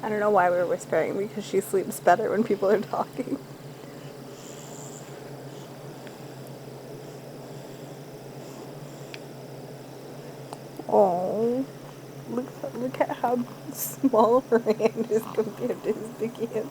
I don't know why we're whispering, because she sleeps better when people are talking. Oh, look at how small her hand is compared to his big hand.